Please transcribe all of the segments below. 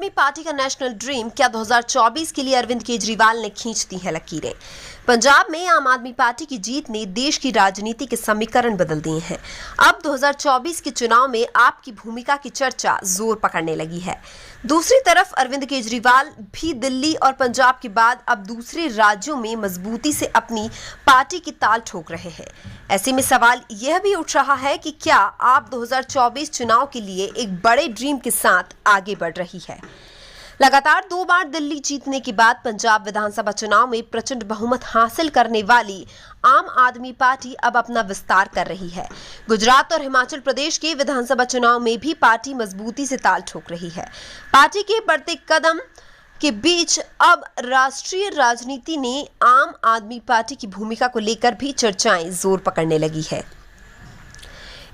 आदमी पार्टी का national dream क्या 2024 के लिए अरविंद केजरीवाल ने खींच दी है लकीरें। पंजाब में आम आदमी पार्टी की जीत ने देश की राजनीति के समीकरण बदल दिए हैं। अब 2024 के चुनाव में आपकी भूमिका की चर्चा जोर पकड़ने लगी है। दूसरी तरफ अरविंद केजरीवाल भी दिल्ली और पंजाब के बाद अब दूसरे राज्यों में मजबूती से अपनी पार्टी की ताल ठोक रहे हैं। ऐसे में सवाल यह भी उठ रहा है कि क्या आप 2024 चुनाव के लिए एक बड़े ड्रीम के साथ आगे बढ़ रही है। लगातार 2 बार दिल्ली जीतने के बाद पंजाब विधानसभा चुनाव में प्रचंड बहुमत हासिल करने वाली आम आदमी पार्टी अब अपना विस्तार कर रही है। गुजरात और हिमाचल प्रदेश के विधानसभा चुनाव में भी पार्टी मजबूती से ताल ठोक रही है। पार्टी के बढ़ते कदम के बीच अब राष्ट्रीय राजनीति ने आम आदमी पार्टी की भूमिका को लेकर भी चर्चाएं जोर पकड़ने लगी है।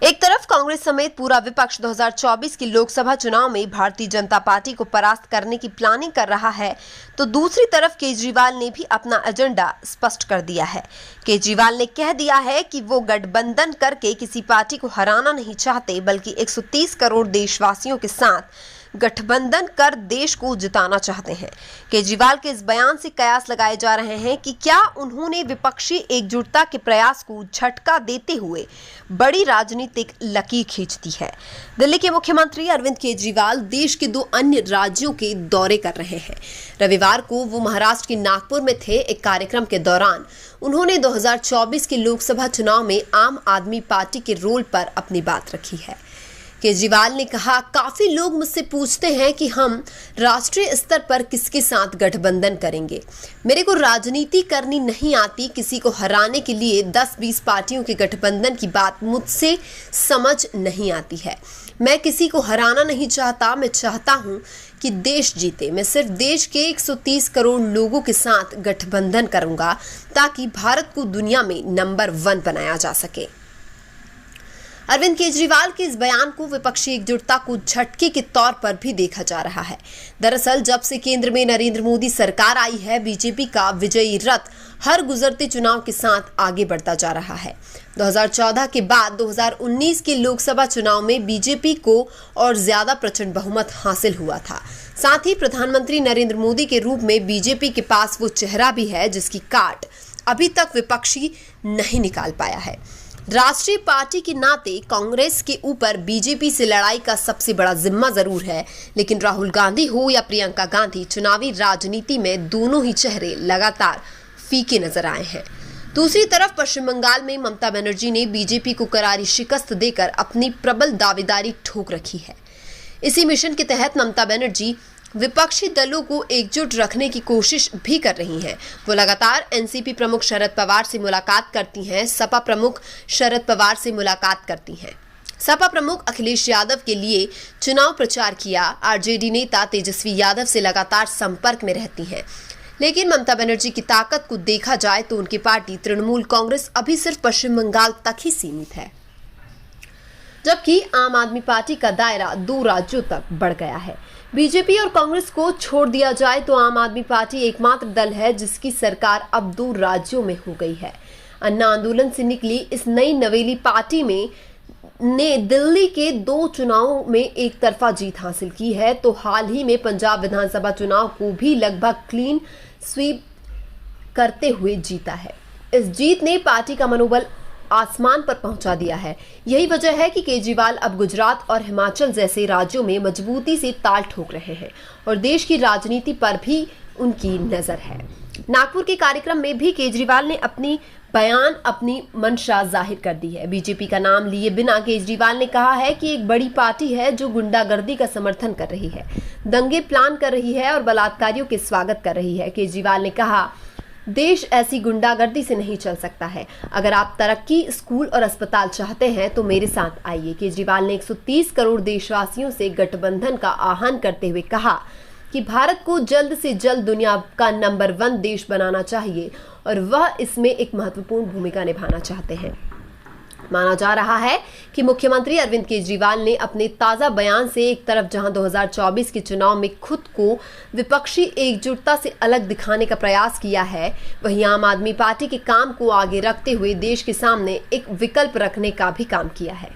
एक तरफ कांग्रेस समेत पूरा विपक्ष 2024 के लोकसभा चुनाव में भारतीय जनता पार्टी को परास्त करने की प्लानिंग कर रहा है, तो दूसरी तरफ केजरीवाल ने भी अपना एजेंडा स्पष्ट कर दिया है। केजरीवाल ने कह दिया है कि वो गठबंधन करके किसी पार्टी को हराना नहीं चाहते, बल्कि 130 करोड़ देशवासियों के साथ गठबंधन कर देश को जिताना चाहते हैं। केजरीवाल के इस बयान से कयास लगाए जा रहे हैं कि क्या उन्होंने विपक्षी एकजुटता के प्रयास को झटका देते हुए बड़ी राजनीतिक लकीर खींच दी है। दिल्ली के मुख्यमंत्री अरविंद केजरीवाल देश के 2 अन्य राज्यों के दौरे कर रहे हैं। रविवार को वो महाराष्ट्र के नागपुर में थे। एक कार्यक्रम के दौरान उन्होंने 2024 के लोकसभा चुनाव में आम आदमी पार्टी के रोल पर अपनी बात रखी है। केजरीवाल ने कहा, काफी लोग मुझसे पूछते हैं कि हम राष्ट्रीय स्तर पर किसके साथ गठबंधन करेंगे। मेरे को राजनीति करनी नहीं आती। किसी को हराने के लिए 10-20 पार्टियों के गठबंधन की बात मुझसे समझ नहीं आती है। मैं किसी को हराना नहीं चाहता। मैं चाहता हूं कि देश जीते। मैं सिर्फ देश के 130 करोड़ लोगों के साथ गठबंधन करूंगा ताकि भारत को दुनिया में नंबर 1 बनाया जा सके। अरविंद केजरीवाल के इस बयान को विपक्षी एकजुटता को झटके के तौर पर भी देखा जा रहा है। दरअसल जब से केंद्र में नरेंद्र मोदी सरकार आई है, बीजेपी का विजयी रथ हर गुजरते चुनाव के साथ आगे बढ़ता जा रहा है। 2014 के बाद 2019 के लोकसभा चुनाव में बीजेपी को और ज्यादा प्रचंड बहुमत हासिल हुआ था। साथ ही प्रधानमंत्री नरेंद्र मोदी के रूप में बीजेपी के पास वो चेहरा भी है जिसकी काट अभी तक विपक्षी नहीं निकाल पाया है। राष्ट्रीय पार्टी के नाते कांग्रेस के ऊपर बीजेपी से लड़ाई का सबसे बड़ा जिम्मा जरूर है, लेकिन राहुल गांधी हो या प्रियंका गांधी, चुनावी राजनीति में दोनों ही चेहरे लगातार फीके नजर आए हैं। दूसरी तरफ पश्चिम बंगाल में ममता बनर्जी ने बीजेपी को करारी शिकस्त देकर अपनी प्रबल दावेदारी ठोक रखी है। इसी मिशन के तहत ममता बनर्जी विपक्षी दलों को एकजुट रखने की कोशिश भी कर रही हैं। वो लगातार एनसीपी प्रमुख शरद पवार से मुलाकात करती हैं, सपा प्रमुख शरद पवार से मुलाकात करती हैं। सपा प्रमुख अखिलेश यादव के लिए चुनाव प्रचार किया। आरजेडी नेता तेजस्वी यादव से लगातार संपर्क में रहती हैं। लेकिन ममता बनर्जी की ताकत को देखा जाए तो उनकी पार्टी तृणमूल कांग्रेस अभी सिर्फ पश्चिम बंगाल तक ही सीमित है, जबकि आम आदमी पार्टी का दायरा 2 राज्यों तक बढ़ गया है। बीजेपी और कांग्रेस को छोड़ दिया जाए तो आम आदमी पार्टी एकमात्र दल है जिसकी सरकार अब 2 राज्यों में हो गई है। अन्ना आंदोलन से निकली इस नई नवेली पार्टी में ने दिल्ली के 2 चुनावों में एक तरफा जीत हासिल की है, तो हाल ही में पंजाब विधानसभा चुनाव को भी लगभग क्लीन स्वीप करते हुए जीता है। इस जीत ने पार्टी का मनोबल आसमान पर पहुंचा दिया है। यही वजह है कि केजरीवाल अब गुजरात और हिमाचल जैसे राज्यों में मजबूती से ताल ठोक रहे हैं और देश की राजनीति पर भी उनकी नजर है। नागपुर के कार्यक्रम में भी केजरीवाल ने अपनी मंशा जाहिर कर दी है। बीजेपी का नाम लिए बिना केजरीवाल ने कहा है कि एक बड़ी पार्टी है जो गुंडागर्दी का समर्थन कर रही है, दंगे प्लान कर रही है और बलात्कारियों के स्वागत कर रही है। केजरीवाल ने कहा, देश ऐसी गुंडागर्दी से नहीं चल सकता है। अगर आप तरक्की, स्कूल और अस्पताल चाहते हैं तो मेरे साथ आइए। केजरीवाल ने 130 करोड़ देशवासियों से गठबंधन का आह्वान करते हुए कहा कि भारत को जल्द से जल्द दुनिया का नंबर 1 देश बनाना चाहिए और वह इसमें एक महत्वपूर्ण भूमिका निभाना चाहते हैं। माना जा रहा है कि मुख्यमंत्री अरविंद केजरीवाल ने अपने ताजा बयान से एक तरफ जहां 2024 के चुनाव में खुद को विपक्षी एकजुटता से अलग दिखाने का प्रयास किया है, वहीं आम आदमी पार्टी के काम को आगे रखते हुए देश के सामने एक विकल्प रखने का भी काम किया है।